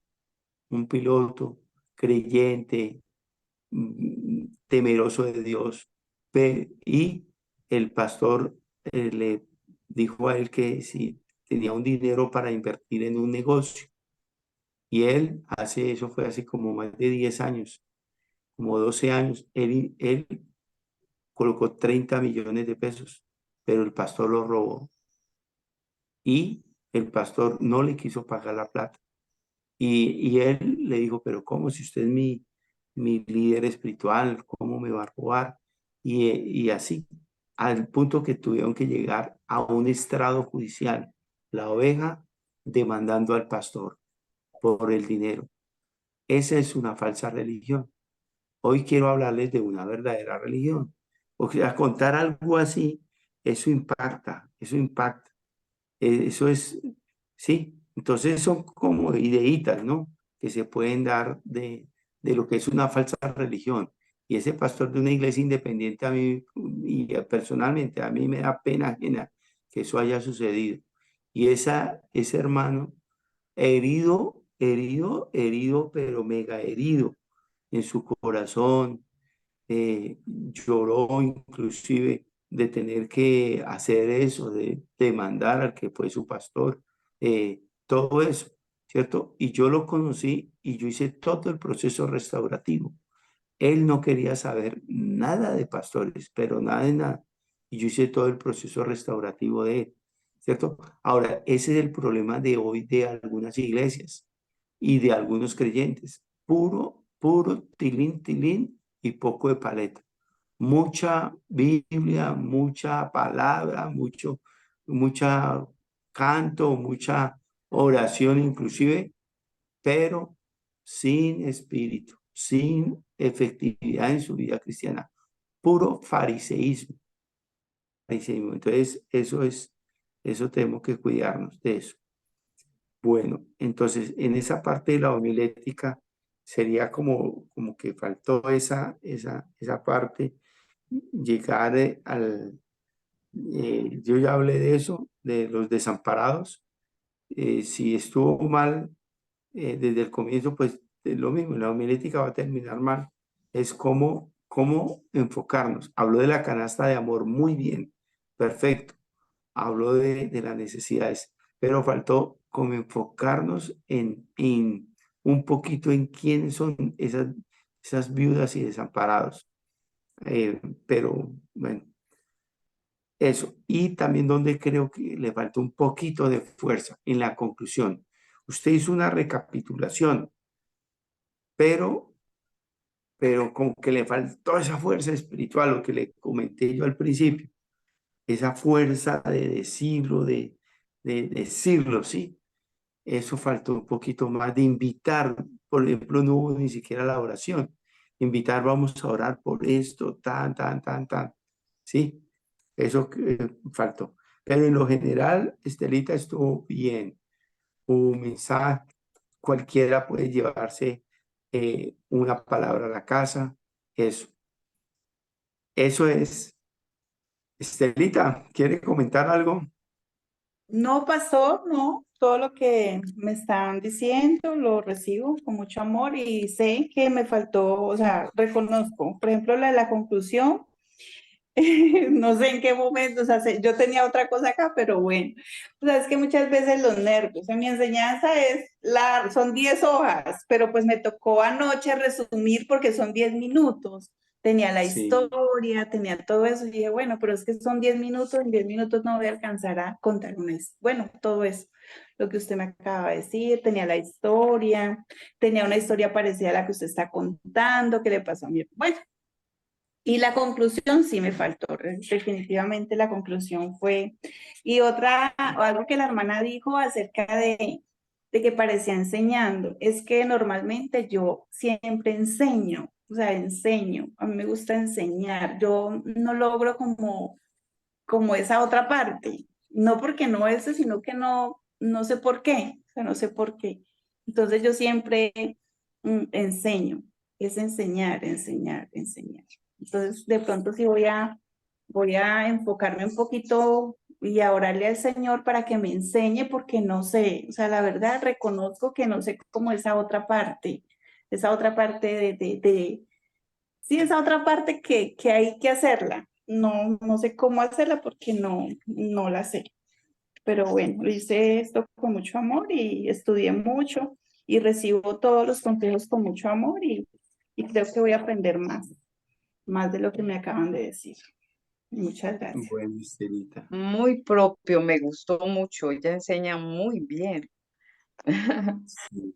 un piloto creyente, temeroso de Dios, y el pastor le dijo a él que si tenía un dinero para invertir en un negocio, y él eso fue hace como más de 10 años, como 12 años, él colocó 30 millones de pesos, pero el pastor lo robó, y el pastor no le quiso pagar la plata. Y él le dijo, pero ¿cómo? Si usted es mi líder espiritual, ¿cómo me va a robar? Y así, al punto que tuvieron que llegar a un estrado judicial, la oveja demandando al pastor por el dinero. Esa es una falsa religión. Hoy quiero hablarles de una verdadera religión. O sea, contar algo así, eso impacta, eso impacta. Eso es, sí, Entonces son como ideitas, ¿no? Que se pueden dar de lo que es una falsa religión. Y ese pastor de una iglesia independiente a mí, y personalmente, a mí me da pena ajena que eso haya sucedido. Y ese hermano herido, herido, herido, pero mega herido en su corazón, lloró inclusive de tener que hacer eso, de demandar al que fue su pastor, todo eso, ¿cierto? Y yo lo conocí y yo hice todo el proceso restaurativo. Él no quería saber nada de pastores, pero nada de nada. Y yo hice todo el proceso restaurativo de él, ¿cierto? Ahora, ese es el problema de hoy de algunas iglesias y de algunos creyentes. Puro, puro tilín, tilín y poco de paleta. Mucha Biblia, mucha palabra, mucha canto, mucha oración inclusive, pero sin espíritu, sin efectividad en su vida cristiana. Puro fariseísmo. Entonces, eso tenemos que cuidarnos de eso. Bueno, entonces en esa parte de la homilética sería como que faltó esa parte, llegar yo ya hablé de eso, de los desamparados. Si estuvo mal desde el comienzo, pues es lo mismo, la homilética va a terminar mal. Es cómo enfocarnos. Habló de la canasta de amor muy bien, perfecto. Habló de las necesidades, pero faltó como enfocarnos en un poquito en quiénes son esas viudas y desamparados. Pero bueno, eso. Y también donde creo que le faltó un poquito de fuerza en la conclusión. Usted hizo una recapitulación, pero como que le faltó esa fuerza espiritual, lo que le comenté yo al principio, esa fuerza de decirlo, de decirlo, ¿sí? Eso faltó un poquito más de invitar. Por ejemplo, no hubo ni siquiera la oración. Invitar, vamos a orar por esto, tan, tan, tan, tan. ¿Sí? Eso faltó. Pero en lo general, Estelita estuvo bien. Un mensaje, cualquiera puede llevarse una palabra a la casa. Eso. Eso es. Estelita, ¿quiere comentar algo? No, pastor, no. Todo lo que me están diciendo lo recibo con mucho amor y sé que me faltó, o sea, reconozco, por ejemplo, la conclusión, no sé en qué momento, o sea, yo tenía otra cosa acá, pero bueno, o sea, es que muchas veces los nervios, en mi enseñanza son 10 hojas, pero pues me tocó anoche resumir porque son 10 minutos. Tenía la Sí. historia, tenía todo eso, y dije, bueno, pero es que son 10 minutos, en 10 minutos no voy a alcanzar a contar bueno, todo eso, lo que usted me acaba de decir, tenía la historia, tenía una historia parecida a la que usted está contando, que le pasó a mí, bueno, y la conclusión sí me faltó, definitivamente la conclusión fue, y algo que la hermana dijo acerca de que parecía enseñando, es que normalmente yo siempre enseño, o sea, enseño, a mí me gusta enseñar, yo no logro como esa otra parte, no porque no eso, sino que no sé por qué, o sea, no sé por qué. Entonces yo siempre enseño, es enseñar, enseñar, enseñar. Entonces de pronto sí voy a enfocarme un poquito y a orarle al Señor para que me enseñe porque no sé, o sea, la verdad reconozco que no sé cómo esa otra parte sí, esa otra parte que hay que hacerla. No sé cómo hacerla porque no la sé. Pero bueno, hice esto con mucho amor y estudié mucho y recibo todos los consejos con mucho amor y creo que voy a aprender más de lo que me acaban de decir. Muchas gracias. Bueno, Estelita. Muy propio, me gustó mucho. Ella enseña muy bien. Sí.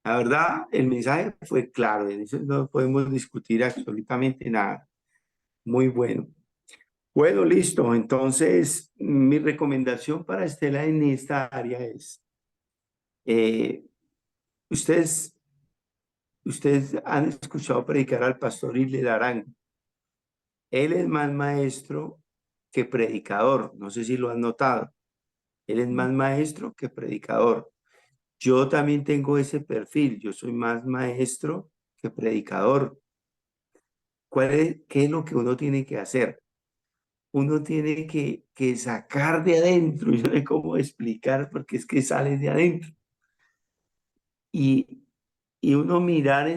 La verdad, el mensaje fue claro, en eso no podemos discutir absolutamente nada. Muy bueno. Bueno, listo. Entonces, mi recomendación para Estela en esta área es, eh, ustedes, ustedes han escuchado predicar al pastor Isle Arango. Él es más maestro que predicador. No sé si lo han notado. Él es más maestro que predicador. Yo también tengo ese perfil, yo soy más maestro que predicador. ¿Qué es lo que uno tiene que hacer? Uno tiene que sacar de adentro, yo no sé cómo explicar, porque es que sale de adentro. Y uno mirar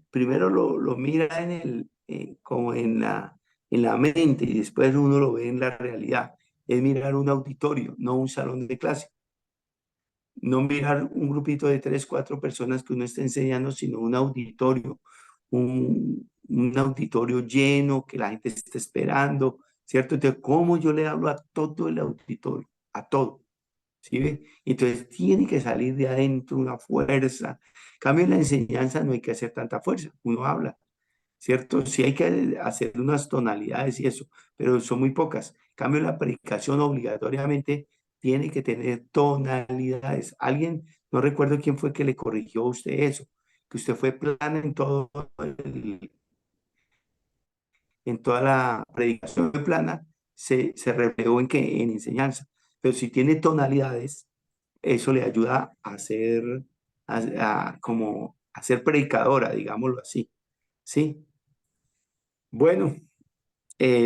primero lo mira como en la mente y después uno lo ve en la realidad. Es mirar un auditorio, no un salón de clase. No mirar un grupito de 3, 4 personas que uno está enseñando, sino un auditorio, un auditorio lleno, que la gente está esperando, ¿cierto? Entonces, ¿cómo yo le hablo a todo el auditorio? A todo, ¿sí ve? Entonces, tiene que salir de adentro una fuerza. En cambio, en la enseñanza no hay que hacer tanta fuerza, uno habla, ¿cierto? Sí hay que hacer unas tonalidades y eso, pero son muy pocas. En cambio, la predicación obligatoriamente tiene que tener tonalidades. Alguien, no recuerdo quién fue que le corrigió a usted eso, que usted fue plana en toda la predicación plana, se reflejó en enseñanza. Pero si tiene tonalidades, eso le ayuda a ser, como a ser predicadora, digámoslo así. ¿Sí? Bueno,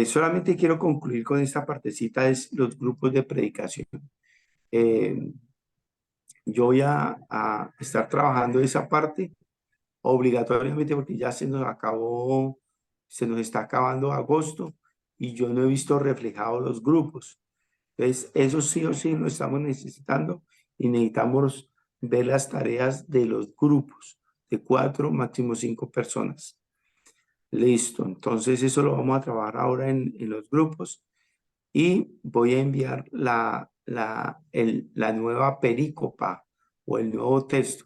solamente quiero concluir con esta partecita, es los grupos de predicación. Yo voy a estar trabajando esa parte obligatoriamente porque ya se nos está acabando agosto y yo no he visto reflejados los grupos. Entonces, eso sí o sí lo estamos necesitando y necesitamos ver las tareas de los grupos de 4, máximo 5 personas. Listo, entonces eso lo vamos a trabajar ahora en los grupos y voy a enviar la nueva perícopa o el nuevo texto.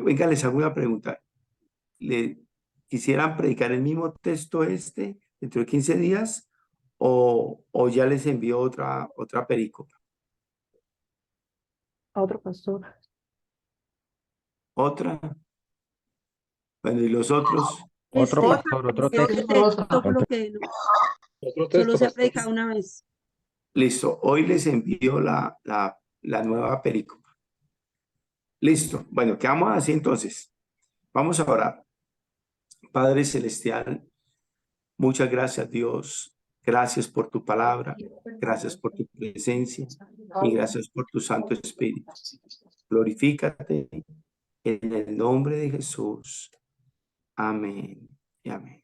Venga, les hago una pregunta. ¿Quisieran predicar el mismo texto dentro de 15 días o ya les envío otra perícopa? A otro pastor. ¿Otra? Bueno, ¿y los otros? Otro Este, pastor, otro este texto. texto, por lo que Otro solo texto, se ha pastor. predicado una vez. Listo, hoy les envío la nueva perícopa. Listo, bueno, quedamos así entonces. Vamos a orar. Padre Celestial, muchas gracias, Dios. Gracias por tu palabra, gracias por tu presencia y gracias por tu Santo Espíritu. Glorifícate en el nombre de Jesús. Amén y amén.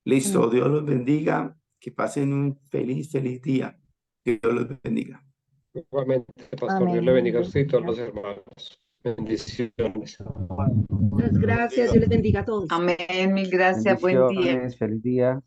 Listo, Dios los bendiga. Que pasen un feliz día. Dios los bendiga. Igualmente, pastor, Dios Amén. le bendiga a usted y todos los hermanos. Bendiciones. Muchas gracias, Dios les bendiga a todos. Amén, mil gracias, buen día. Bendiciones, feliz día.